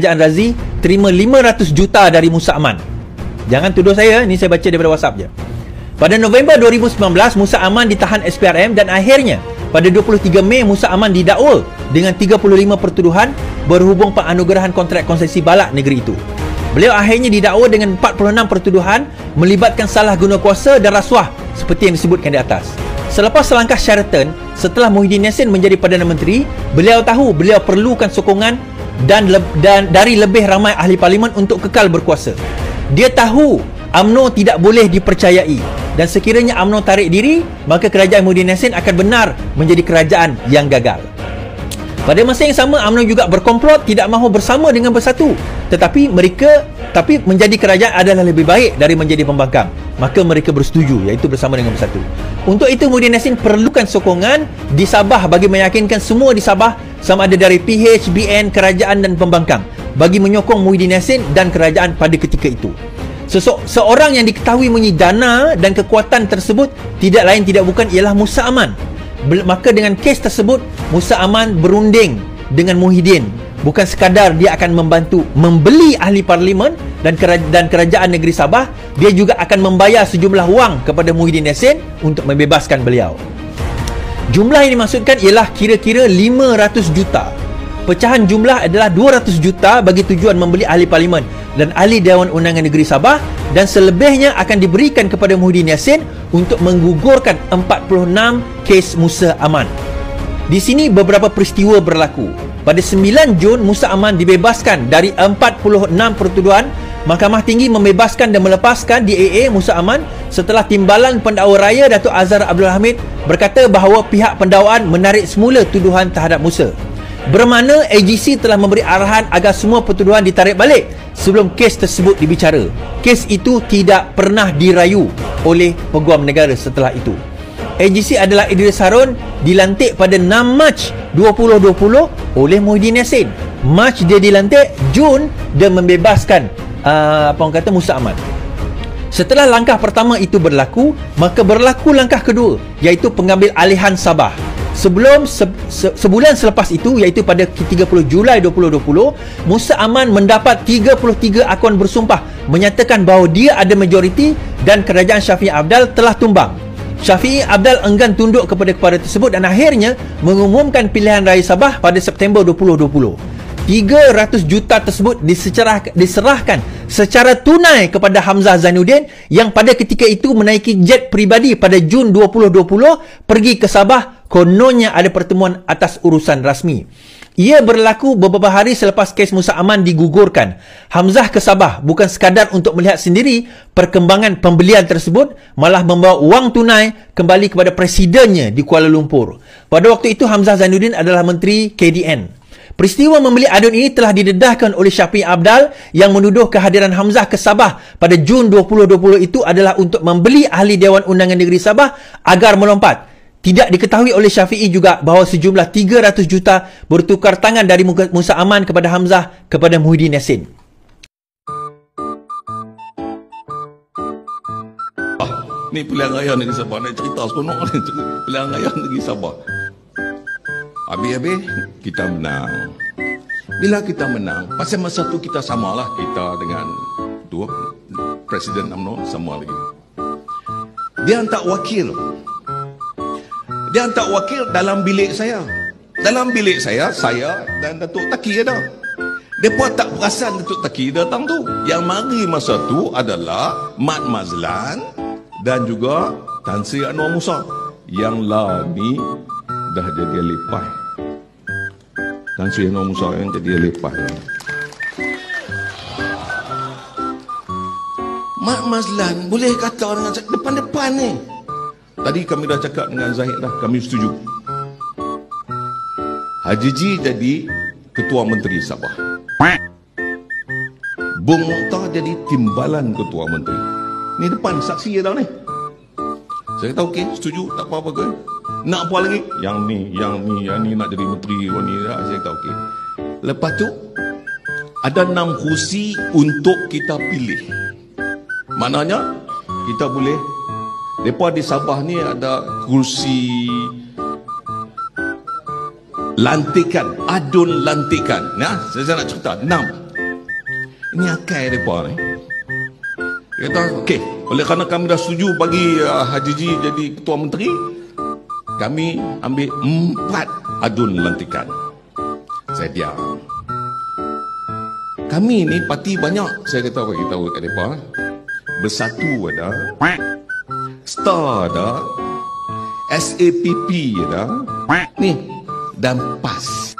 kerajaan Razi terima 500 juta dari Musa Aman. Jangan tuduh saya, ni saya baca daripada WhatsApp je. Pada November 2019, Musa Aman ditahan SPRM dan akhirnya pada 23 Mei Musa Aman didakwa dengan 35 pertuduhan berhubung penganugerahan kontrak konsesi balak negeri itu. Beliau akhirnya didakwa dengan 46 pertuduhan melibatkan salah guna kuasa dan rasuah seperti yang disebutkan di atas. Selepas selangkah Sheraton, setelah Muhyiddin Yassin menjadi Perdana Menteri, beliau tahu beliau perlukan sokongan dan dari lebih ramai ahli parlimen untuk kekal berkuasa. Dia tahu UMNO tidak boleh dipercayai dan sekiranya UMNO tarik diri, maka kerajaan Muhyiddin Yassin akan benar menjadi kerajaan yang gagal. Pada masa yang sama, UMNO juga berkomplot tidak mahu bersama dengan Bersatu, tetapi menjadi kerajaan adalah lebih baik dari menjadi pembangkang. Maka mereka bersetuju, iaitu bersama dengan Bersatu. Untuk itu Muhyiddin Yassin perlukan sokongan di Sabah bagi meyakinkan semua di Sabah, sama ada dari PH, BN, kerajaan dan pembangkang, bagi menyokong Muhyiddin Yassin dan kerajaan pada ketika itu. Seorang yang diketahui mempunyai dana dan kekuatan tersebut tidak lain tidak bukan ialah Musa Aman. Maka dengan kes tersebut, Musa Aman berunding dengan Muhyiddin. Bukan sekadar dia akan membantu membeli ahli parlimen dan kerajaan negeri Sabah, dia juga akan membayar sejumlah wang kepada Muhyiddin Yassin untuk membebaskan beliau. Jumlah yang dimaksudkan ialah kira-kira 500 juta. Pecahan jumlah adalah 200 juta bagi tujuan membeli ahli parlimen dan ahli Dewan Undangan Negeri Sabah, dan selebihnya akan diberikan kepada Muhyiddin Yassin untuk menggugurkan 46 kes Musa Aman. Di sini beberapa peristiwa berlaku. Pada 9 Jun, Musa Aman dibebaskan dari 46 pertuduhan. Mahkamah Tinggi membebaskan dan melepaskan DAA Musa Aman setelah Timbalan Pendakwa Raya Datuk Azhar Abdul Hamid berkata bahawa pihak pendakwaan menarik semula tuduhan terhadap Musa. Bermakna AGC telah memberi arahan agar semua pertuduhan ditarik balik sebelum kes tersebut dibicara. Kes itu tidak pernah dirayu oleh Peguam Negara setelah itu. AGC adalah Idris Harun, dilantik pada 6 Mac 2020 oleh Muhyiddin Yassin. Mac dia dilantik, Jun dia membebaskan Musa Aman. Setelah langkah pertama itu berlaku, maka berlaku langkah kedua, iaitu pengambil alihan Sabah. Sebulan selepas itu, iaitu pada 30 Julai 2020, Musa Aman mendapat 33 akun bersumpah menyatakan bahawa dia ada majoriti dan kerajaan Syafiee Apdal telah tumbang. Syafiee Apdal enggan tunduk kepada tersebut dan akhirnya mengumumkan pilihan raya Sabah pada September 2020. 300 juta tersebut diserahkan secara tunai kepada Hamzah Zainuddin yang pada ketika itu menaiki jet peribadi pada Jun 2020 pergi ke Sabah, kononnya ada pertemuan atas urusan rasmi. Ia berlaku beberapa hari selepas kes Musa Aman digugurkan. Hamzah ke Sabah bukan sekadar untuk melihat sendiri perkembangan pembelian tersebut, malah membawa wang tunai kembali kepada presidennya di Kuala Lumpur. Pada waktu itu Hamzah Zainuddin adalah Menteri KDN. Peristiwa membeli adun ini telah didedahkan oleh Syafiee Apdal yang menuduh kehadiran Hamzah ke Sabah pada Jun 2020 itu adalah untuk membeli ahli Dewan Undangan Negeri Sabah agar melompat. Tidak diketahui oleh Syafiee juga bahawa sejumlah 300 juta bertukar tangan dari Musa Aman kepada Hamzah kepada Muhyiddin Yassin. Ni pilihan raya negeri Sabah, nak cerita seronok ni pilihan raya negeri Sabah. Habis-habis kita menang. Bila kita menang, pasal masa tu kita samalah, kita dengan dua Presiden UMNO sama lagi. Dia hantar wakil. Dia hantar wakil dalam bilik saya. Dalam bilik saya dan Datuk Taki ada. Mereka tak perasan Datuk Taki datang tu. Yang mari masa tu adalah Mat Mazlan dan juga Tan Sri Anwar Musa. Yang lah ni dah jadi lepas. Tan Sri Anwar Musa yang jadi lepas. Mat Mazlan boleh kata dengan depan-depan ni. Tadi kami dah cakap dengan Zahid dah, kami setuju. Haji Ji jadi Ketua Menteri Sabah. Bung Mokhtar jadi Timbalan Ketua Menteri. Ni depan saksi dia dah ni. Saya kata okey, setuju, tak apa-apa ke? Nak apa lagi? Yang ni nak jadi menteri ni dah. Saya kata okey. Lepas tu ada 6 kursi untuk kita pilih. Maknanya kita boleh, depa di Sabah ni ada kursi lantikan, adun lantikan. Nah, saya nak cerita 6. Ini akal mereka ni. Dia kata, okey, oleh kerana kami dah setuju bagi Haji Ji jadi Ketua Menteri, kami ambil 4 adun lantikan. Saya diam. Kami ni parti banyak, saya kata bagi tahu kat mereka. Bersatu ada, Star ada, SAPP ada, ni, dan PAS.